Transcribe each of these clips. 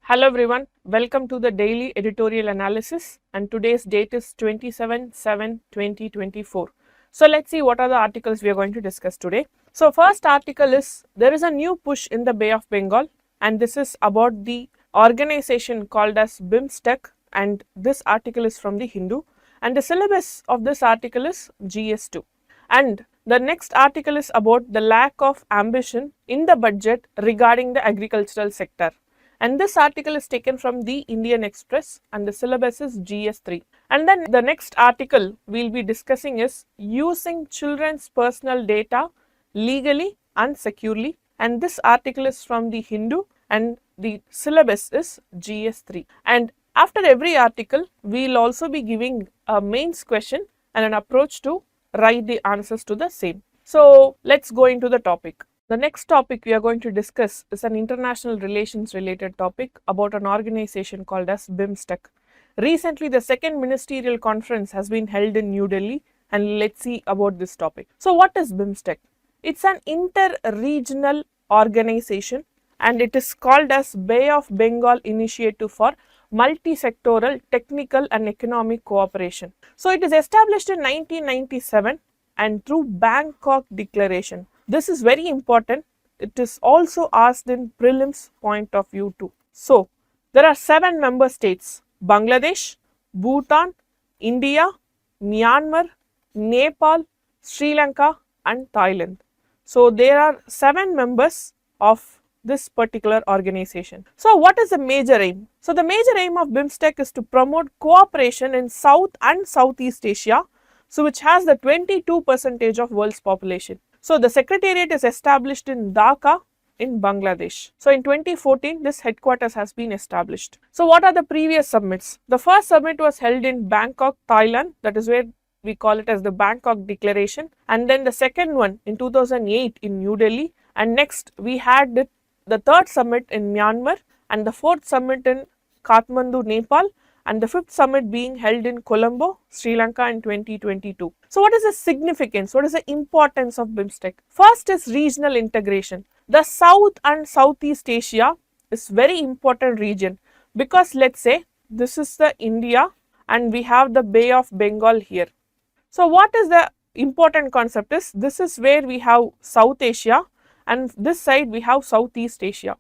Hello everyone, welcome to the daily editorial analysis, and today's date is 27/7/2024. So let's see what are the articles we are going to discuss today. So first article is, there is a new push in the Bay of Bengal, and this is about the organization called as Bimstec, and this article is from the Hindu, and the syllabus of this article is GS2. And the next article is about the lack of ambition in the budget regarding the agricultural sector. And this article is taken from the Indian Express, and the syllabus is GS3. And then the next article we will be discussing is using children's personal data legally and securely, and this article is from the Hindu and the syllabus is GS3. And after every article we will also be giving a mains question and an approach to write the answers to the same. So let's go into the topic. The next topic we are going to discuss is an international relations related topic about an organization called as Bimstec. Recently, the second ministerial conference has been held in New Delhi, and let's see about this topic. So what is Bimstec? It's an inter-regional organization, and it is called as Bay of Bengal Initiative for Multi-Sectoral Technical and Economic Cooperation. So it is established in 1997 and through Bangkok Declaration. This is very important. It is also asked in prelims point of view too. So there are 7 member states: Bangladesh, Bhutan, India, Myanmar, Nepal, Sri Lanka and Thailand. So there are 7 members of this particular organization. So what is the major aim? So the major aim of Bimstec is to promote cooperation in South and Southeast Asia, so which has the 22% of world's population. So the secretariat is established in Dhaka in Bangladesh. So in 2014 this headquarters has been established. So what are the previous summits? The first summit was held in Bangkok, Thailand, that is where we call it as the Bangkok Declaration, and then the second one in 2008 in New Delhi, and next we had the third summit in Myanmar, and the fourth summit in Kathmandu, Nepal, and the 5th summit being held in Colombo, Sri Lanka in 2022. So what is the significance? What is the importance of Bimstec? First is regional integration. The South and Southeast Asia is very important region, because let's say this is the India and we have the Bay of Bengal here. So what is the important concept is, this is where we have South Asia and this side we have Southeast Asia.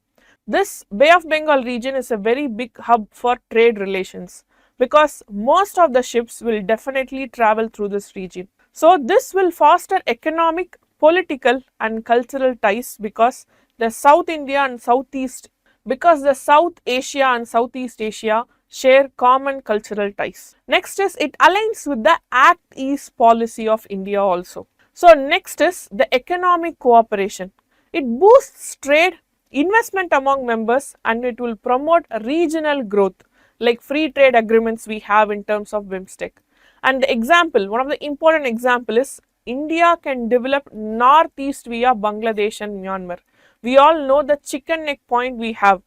This Bay of Bengal region is a very big hub for trade relations, because most of the ships will definitely travel through this region. So this will foster economic, political and cultural ties, because the South India and Southeast, because the South Asia and Southeast Asia share common cultural ties. Next is, it aligns with the Act East policy of India also. So next is the economic cooperation. It boosts trade, investment among members, and it will promote regional growth like free trade agreements we have in terms of Bimstec. And the example, one of the important example is, India can develop northeast via Bangladesh and Myanmar. We all know the chicken neck point we have.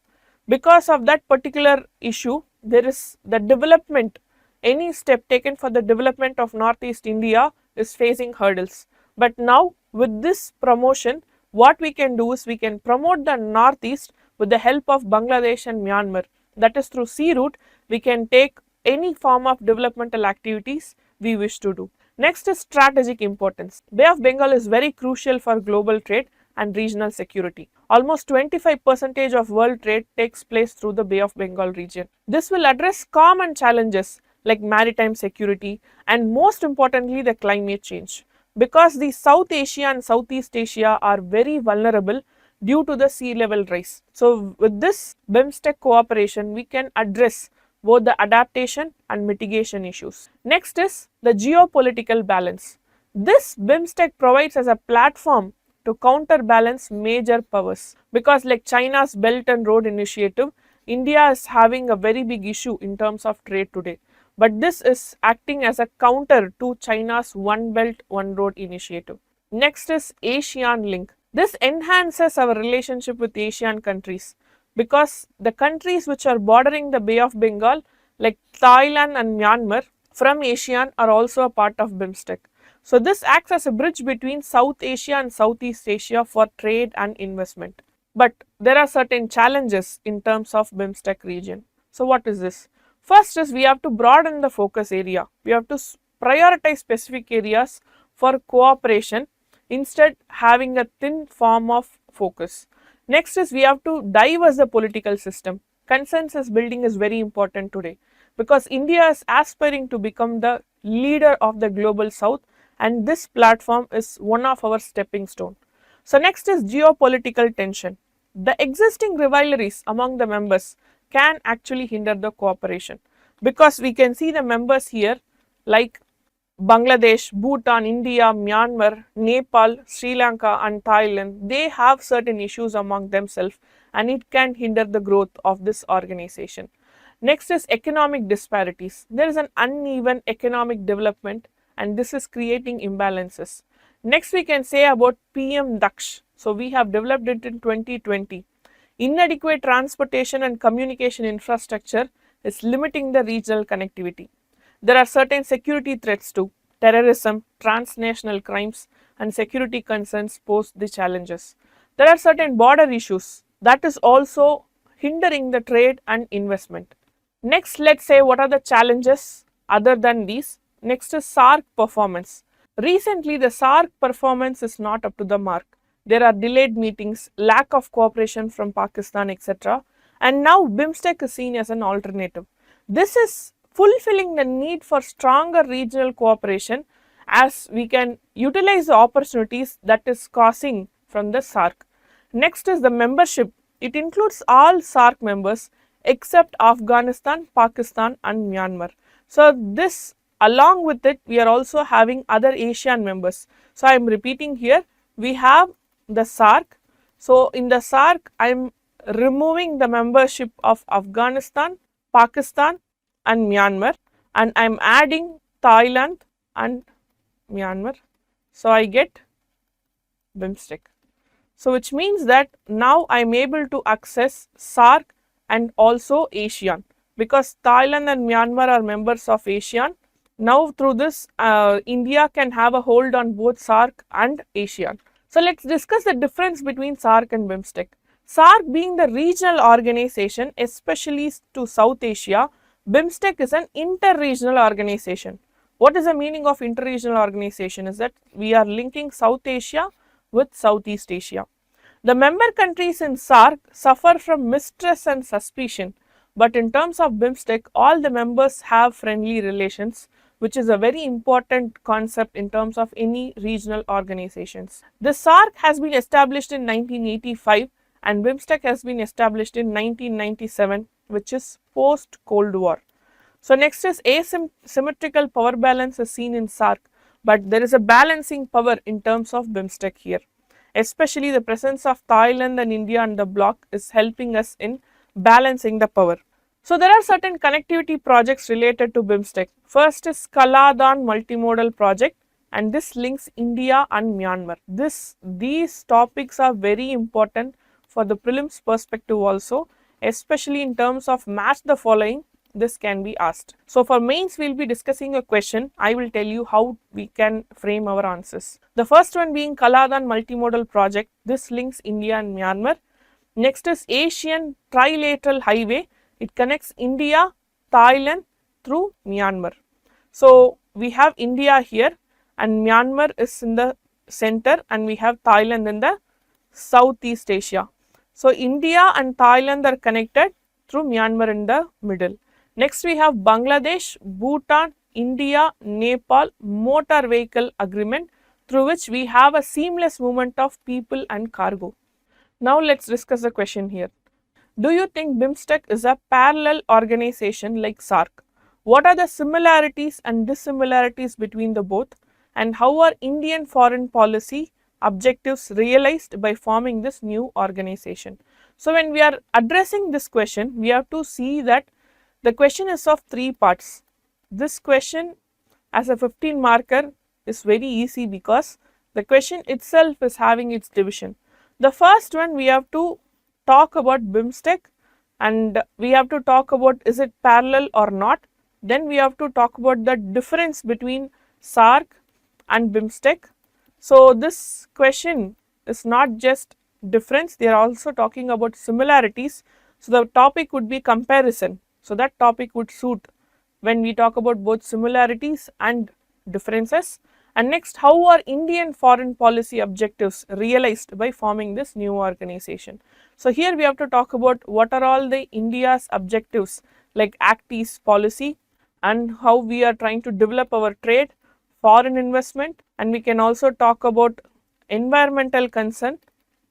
Because of that particular issue, there is the development, any step taken for the development of northeast India is facing hurdles. But now with this promotion, what we can do is we can promote the northeast with the help of Bangladesh and Myanmar. That is, through sea route we can take any form of developmental activities we wish to do. Next is strategic importance. Bay of Bengal is very crucial for global trade and regional security. Almost 25% of world trade takes place through the Bay of Bengal region. This will address common challenges like maritime security and most importantly the climate change, because the South Asia and Southeast Asia are very vulnerable due to the sea level rise. So with this Bimstec cooperation we can address both the adaptation and mitigation issues. Next is the geopolitical balance. This Bimstec provides as a platform to counterbalance major powers, because like China's Belt and Road Initiative, India is having a very big issue in terms of trade today. But this is acting as a counter to China's One Belt, One Road initiative. Next is ASEAN link. This enhances our relationship with Asian countries, because the countries which are bordering the Bay of Bengal like Thailand and Myanmar from ASEAN are also a part of Bimstec. So this acts as a bridge between South Asia and Southeast Asia for trade and investment. But there are certain challenges in terms of Bimstec region. So what is this? First is we have to broaden the focus area. We have to prioritize specific areas for cooperation, instead having a thin form of focus. Next is we have to diverse the political system. Consensus building is very important today because India is aspiring to become the leader of the global south, and this platform is one of our stepping stone. So next is geopolitical tension. The existing rivalries among the members can actually hinder the cooperation because we can see the members here like Bangladesh, Bhutan, India, Myanmar, Nepal, Sri Lanka and Thailand. They have certain issues among themselves and it can hinder the growth of this organization. Next is economic disparities. There is an uneven economic development and this is creating imbalances. Next we can say about PM Daksh. So we have developed it in 2020. Inadequate transportation and communication infrastructure is limiting the regional connectivity. There are certain security threats too. Terrorism, transnational crimes and security concerns pose the challenges. There are certain border issues that is also hindering the trade and investment. Next, let's say what are the challenges other than these. Next is SAARC performance. Recently, the SAARC performance is not up to the mark. There are delayed meetings, lack of cooperation from Pakistan, etc. And now Bimstec is seen as an alternative. This is fulfilling the need for stronger regional cooperation as we can utilize the opportunities that is causing from the SAARC. Next is the membership. It includes all SAARC members except Afghanistan, Pakistan and Myanmar. So this, along with it, we are also having other Asian members. So I am repeating here, we have the SAARC. So in the SAARC, I am removing the membership of Afghanistan, Pakistan and Myanmar, and I am adding Thailand and Myanmar. So I get Bimstec. So which means that now I am able to access SAARC and also ASEAN because Thailand and Myanmar are members of ASEAN. Now through this India can have a hold on both SAARC and ASEAN. So let's discuss the difference between SAARC and Bimstec. SAARC being the regional organization, especially to South Asia, Bimstec is an inter-regional organization. What is the meaning of inter-regional organization? Is that we are linking South Asia with Southeast Asia. The member countries in SAARC suffer from mistrust and suspicion, but in terms of Bimstec, all the members have friendly relations, which is a very important concept in terms of any regional organizations. The SAARC has been established in 1985 and Bimstec has been established in 1997, which is post Cold War. So next is asymmetrical power balance is seen in SAARC, but there is a balancing power in terms of Bimstec here. Especially the presence of Thailand and India and the bloc is helping us in balancing the power. So there are certain connectivity projects related to Bimstec. First is Kaladan multimodal project and this links India and Myanmar. These topics are very important for the prelims perspective also, especially in terms of match the following, this can be asked. So for mains we will be discussing a question, I will tell you how we can frame our answers. The first one being Kaladan multimodal project, this links India and Myanmar. Next is Asian Trilateral Highway, it connects India, Thailand through Myanmar. So we have India here and Myanmar is in the center and we have Thailand in the Southeast Asia. So India and Thailand are connected through Myanmar in the middle. Next we have Bangladesh, Bhutan, India, Nepal motor vehicle agreement through which we have a seamless movement of people and cargo. Now let's discuss the question here. Do you think Bimstec is a parallel organization like SAARC? What are the similarities and dissimilarities between the both and how are Indian foreign policy objectives realized by forming this new organization? So when we are addressing this question, we have to see that the question is of three parts. This question as a 15 marker is very easy because the question itself is having its division. The first one we have to talk about Bimstec and we have to talk about is it parallel or not. Then we have to talk about the difference between SAARC and Bimstec. So this question is not just difference, they are also talking about similarities. So the topic would be comparison. So that topic would suit when we talk about both similarities and differences. And next, how are Indian foreign policy objectives realized by forming this new organization? So here we have to talk about what are all the India's objectives like Act East policy and how we are trying to develop our trade, foreign investment, and we can also talk about environmental concern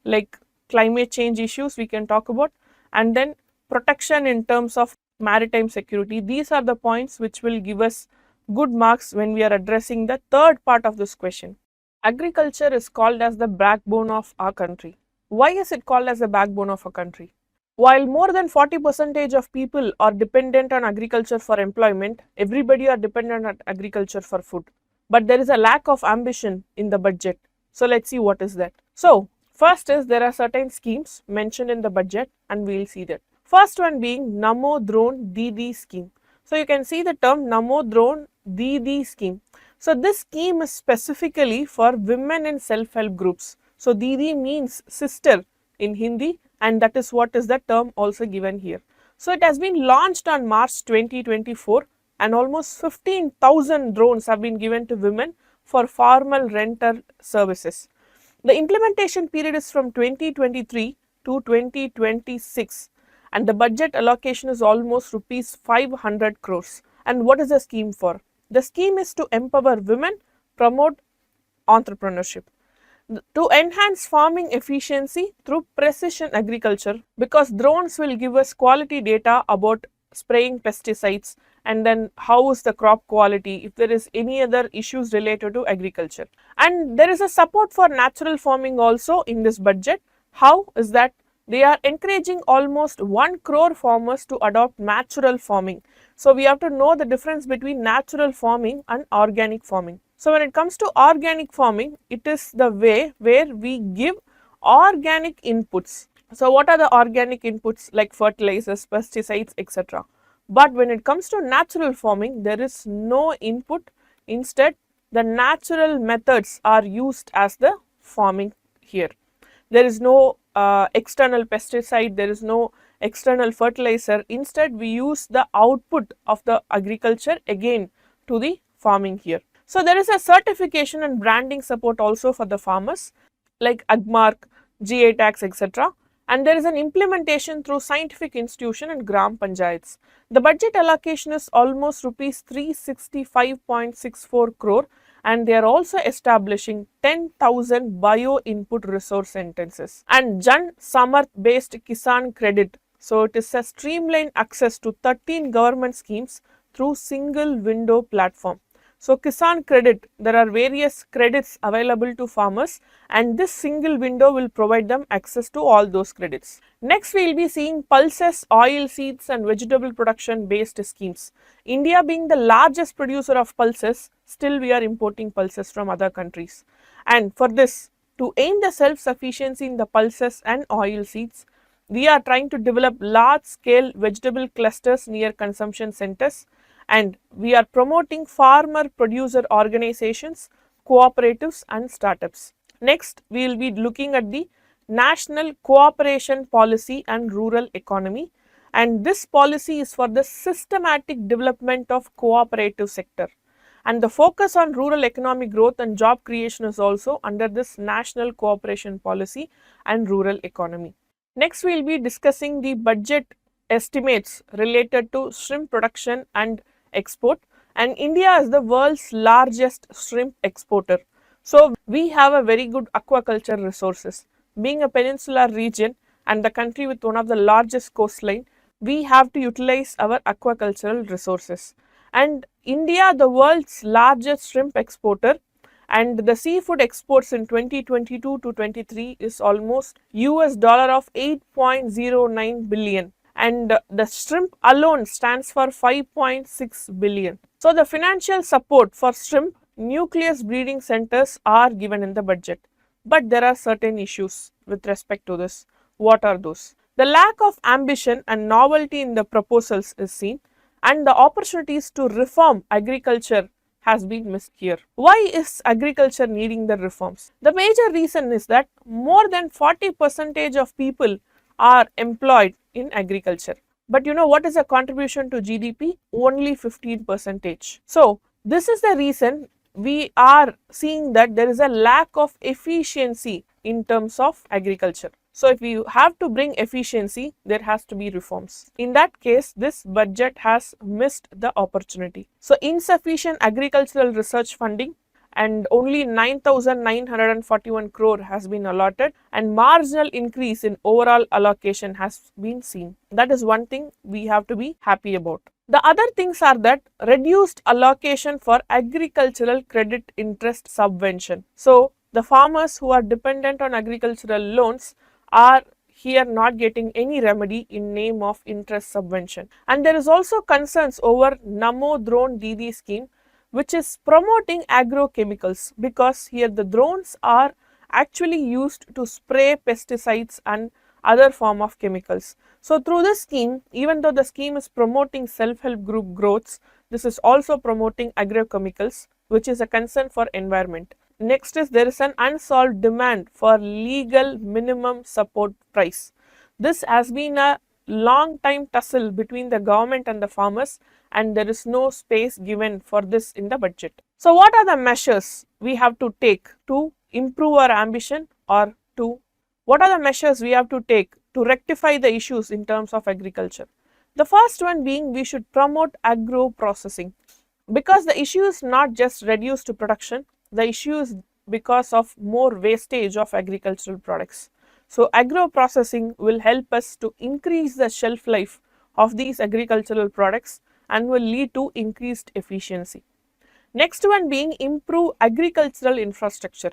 like climate change issues we can talk about, and then protection in terms of maritime security. These are the points which will give us good marks when we are addressing the third part of this question. Agriculture is called as the backbone of our country. Why is it called as the backbone of a country? While more than 40% of people are dependent on agriculture for employment, everybody are dependent on agriculture for food. But there is a lack of ambition in the budget. So let's see what is that. So first is there are certain schemes mentioned in the budget and we will see that. First one being Namo Drone Didi scheme. So you can see the term Namo Drone Didi scheme. So this scheme is specifically for women in self-help groups. So Didi means sister in Hindi, and that is what is the term also given here. So it has been launched on March 2024 and almost 15,000 drones have been given to women for formal rental services. The implementation period is from 2023 to 2026 and the budget allocation is almost rupees 500 crores. And what is the scheme for? The scheme is to empower women, promote entrepreneurship, to enhance farming efficiency through precision agriculture, because drones will give us quality data about spraying pesticides and then how is the crop quality, if there is any other issues related to agriculture. And there is a support for natural farming also in this budget. How is that? They are encouraging almost 1 crore farmers to adopt natural farming. So we have to know the difference between natural farming and organic farming. So when it comes to organic farming, it is the way where we give organic inputs. So what are the organic inputs like fertilizers, pesticides, etc. But when it comes to natural farming, there is no input. Instead, the natural methods are used as the farming here. There is no external pesticide, there is no external fertilizer. Instead, we use the output of the agriculture again to the farming here. So there is a certification and branding support also for the farmers like AGMARC, GA tax, etc. And there is an implementation through scientific institution and gram panchayats. The budget allocation is almost rupees 365.64 crore and they are also establishing 10,000 bio input resource sentences and Jan Samarth-based Kisan credit. So it is a streamlined access to 13 government schemes through single window platform. So Kisan credit, there are various credits available to farmers and this single window will provide them access to all those credits. Next we will be seeing pulses, oil seeds and vegetable production based schemes. India being the largest producer of pulses, still we are importing pulses from other countries. And for this, to aim the self-sufficiency in the pulses and oil seeds, we are trying to develop large scale vegetable clusters near consumption centers. And we are promoting farmer producer organizations, cooperatives and startups. Next, we will be looking at the National Cooperation Policy and Rural Economy, and this policy is for the systematic development of cooperative sector. And the focus on rural economic growth and job creation is also under this National Cooperation Policy and Rural Economy. Next, we will be discussing the budget estimates related to shrimp production and export, and India is the world's largest shrimp exporter. So we have a very good aquaculture resources. Being a peninsular region and the country with one of the largest coastline, we have to utilize our aquacultural resources. And India, the world's largest shrimp exporter, and the seafood exports in 2022 to 23 is almost $8.09 billion. And the shrimp alone stands for 5.6 billion. So the financial support for shrimp nucleus breeding centers are given in the budget. But there are certain issues with respect to this. What are those? The lack of ambition and novelty in the proposals is seen, and the opportunities to reform agriculture has been missed here. Why is agriculture needing the reforms? The major reason is that more than 40% of people are employed in agriculture. But you know what is the contribution to GDP? Only 15%. So this is the reason we are seeing that there is a lack of efficiency in terms of agriculture. So if we have to bring efficiency, there has to be reforms. In that case, this budget has missed the opportunity. So insufficient agricultural research funding, and only 9,941 crore has been allotted, and marginal increase in overall allocation has been seen. That is one thing we have to be happy about. The other things are that reduced allocation for agricultural credit interest subvention. So the farmers who are dependent on agricultural loans are here not getting any remedy in name of interest subvention. And there is also concerns over Namo drone Didi scheme, which is promoting agrochemicals, because here the drones are actually used to spray pesticides and other form of chemicals. So through this scheme, even though the scheme is promoting self-help group growths, this is also promoting agrochemicals, which is a concern for environment. Next is there is an unsolved demand for legal minimum support price. This has been a long time tussle between the government and the farmers, and there is no space given for this in the budget. So what are the measures we have to take to improve our ambition, or what are the measures we have to take to rectify the issues in terms of agriculture? The first one being we should promote agro processing, because the issue is not just reduced to production. The issue is because of more wastage of agricultural products. So agro processing will help us to increase the shelf life of these agricultural products and will lead to increased efficiency. Next one being improve agricultural infrastructure.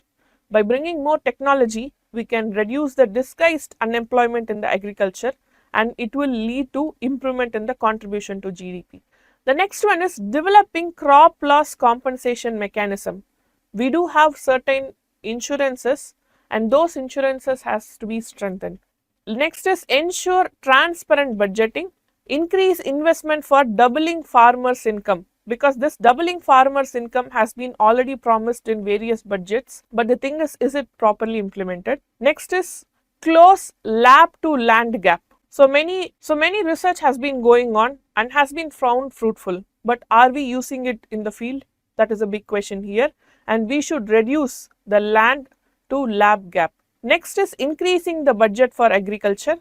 By bringing more technology, we can reduce the disguised unemployment in the agriculture, and it will lead to improvement in the contribution to GDP. The next one is developing crop loss compensation mechanism. We do have certain insurances, and those insurances has to be strengthened. Next is ensure transparent budgeting, increase investment for doubling farmers' income, because this doubling farmers' income has been already promised in various budgets, but the thing is it properly implemented? Next is close lab to land gap. So many research has been going on and has been found fruitful, but are we using it in the field? That is a big question here, and we should reduce the land to lab gap. Next is increasing the budget for agriculture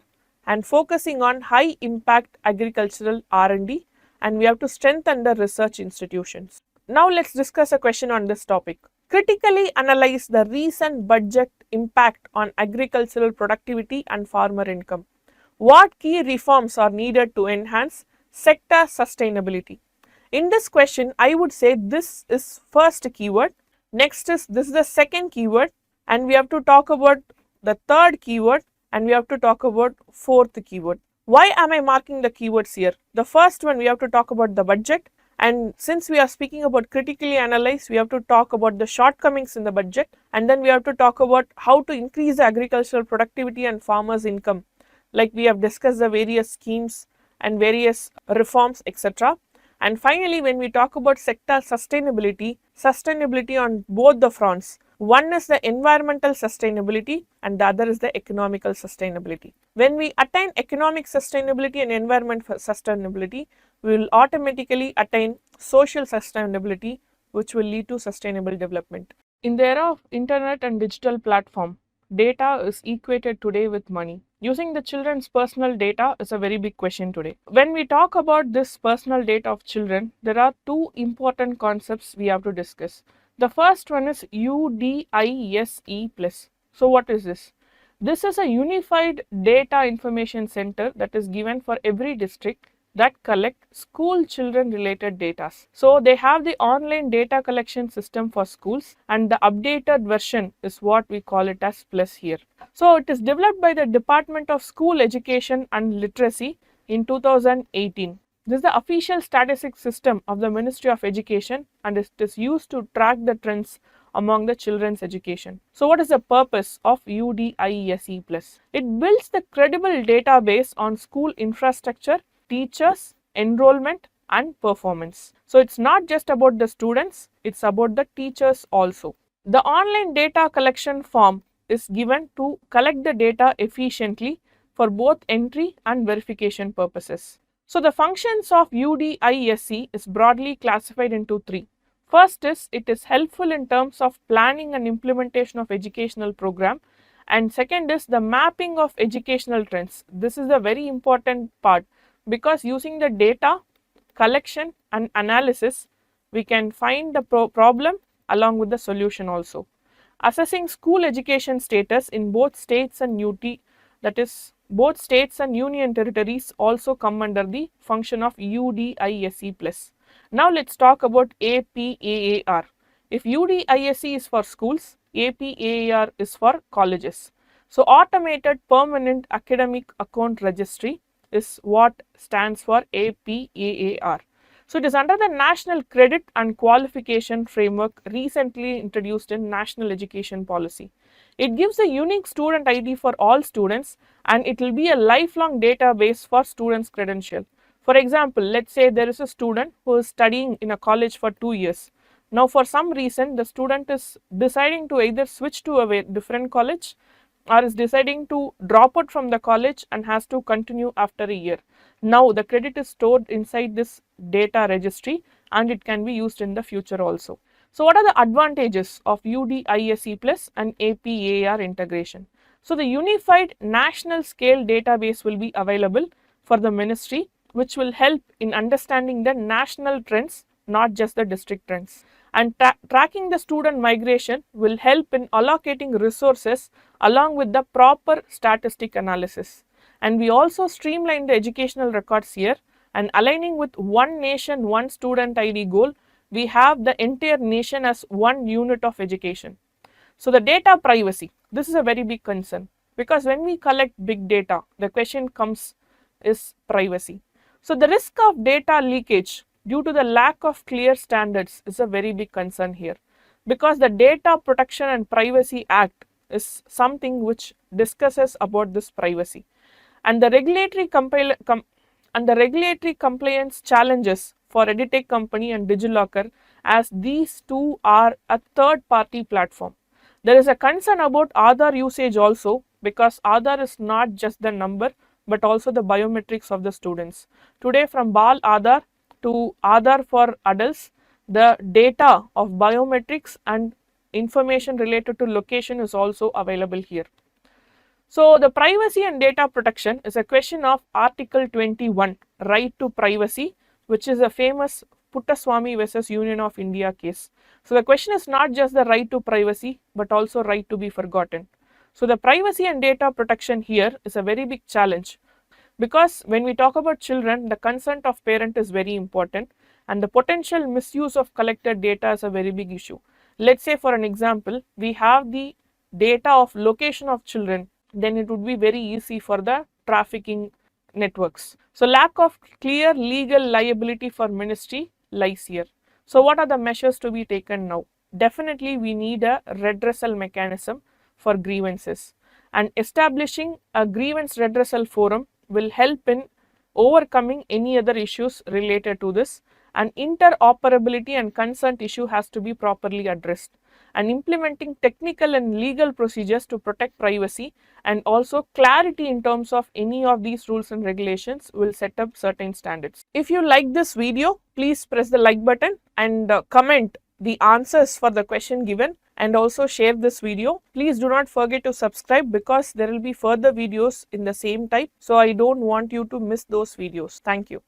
and focusing on high impact agricultural R&D, and we have to strengthen the research institutions. Now let's discuss a question on this topic. Critically analyze the recent budget impact on agricultural productivity and farmer income. What key reforms are needed to enhance sector sustainability? In this question, I would say this is first keyword, next is this is the second keyword, and we have to talk about the third keyword, and we have to talk about fourth keyword. Why am I marking the keywords here? The first one, we have to talk about the budget, and since we are speaking about critically analyze, we have to talk about the shortcomings in the budget, and then we have to talk about how to increase the agricultural productivity and farmers' income, like we have discussed the various schemes and various reforms, etc. And finally, when we talk about sector sustainability on both the fronts. One is the environmental sustainability and the other is the economical sustainability. When we attain economic sustainability and environmental sustainability, we will automatically attain social sustainability, which will lead to sustainable development. In the era of internet and digital platform, data is equated today with money. Using the children's personal data is a very big question today. When we talk about this personal data of children, there are two important concepts we have to discuss. The first one is UDISE+. So what is this? This is a unified data information center that is given for every district that collect school children related data. So they have the online data collection system for schools, and the updated version is what we call it as plus here. So it is developed by the Department of School Education and Literacy in 2018. This is the official statistics system of the Ministry of Education, and it is used to track the trends among the children's education. So what is the purpose of UDISE+? It builds the credible database on school infrastructure, teachers, enrollment, and performance. So it's not just about the students, it's about the teachers also. The online data collection form is given to collect the data efficiently for both entry and verification purposes. So the functions of UDISE is broadly classified into three. First is it is helpful in terms of planning and implementation of educational program, and second is the mapping of educational trends. This is a very important part because using the data collection and analysis we can find the problem along with the solution also. Assessing school education status in both states and UT, that is both states and union territories also come under the function of UDISE+. Now let's talk about APAAR. If UDISE is for schools, APAAR is for colleges. So Automated Permanent Academic Account Registry is what stands for APAAR. So it is under the National Credit and Qualification Framework recently introduced in National Education Policy. It gives a unique student ID for all students and it will be a lifelong database for students' credential. For example, let's say there is a student who is studying in a college for 2 years. Now for some reason the student is deciding to either switch to a different college or is deciding to drop out from the college and has to continue after a year. Now the credit is stored inside this data registry and it can be used in the future also. So what are the advantages of UDISE+ and APAAR integration? So the unified national scale database will be available for the ministry, which will help in understanding the national trends, not just the district trends. And tracking the student migration will help in allocating resources along with the proper statistic analysis. And we also streamline the educational records here, and aligning with one nation, one student ID goal, we have the entire nation as one unit of education. So the data privacy, this is a very big concern because when we collect big data, the question comes is privacy. So the risk of data leakage due to the lack of clear standards is a very big concern here, because the Data Protection and Privacy Act is something which discusses about this privacy, and the regulatory compliance challenges for EdTech company and DigiLocker, as these two are a third party platform. There is a concern about Aadhaar usage also, because Aadhaar is not just the number but also the biometrics of the students. Today from Bal Aadhaar to Aadhaar for adults, the data of biometrics and information related to location is also available here. So the privacy and data protection is a question of Article 21, right to privacy, which is a famous Puttaswamy versus Union of India case. So the question is not just the right to privacy but also right to be forgotten. So the privacy and data protection here is a very big challenge, because when we talk about children, the consent of parent is very important and the potential misuse of collected data is a very big issue. Let's say for an example, we have the data of location of children, then it would be very easy for the trafficking networks. So lack of clear legal liability for ministry lies here. So what are the measures to be taken now? Definitely we need a redressal mechanism for grievances, and establishing a grievance redressal forum will help in overcoming any other issues related to this, and interoperability and consent issue has to be properly addressed, and implementing technical and legal procedures to protect privacy and also clarity in terms of any of these rules and regulations will set up certain standards. If you like this video, please press the like button and comment the answers for the question given, and also share this video. Please do not forget to subscribe because there will be further videos in the same type, so I don't want you to miss those videos. Thank you.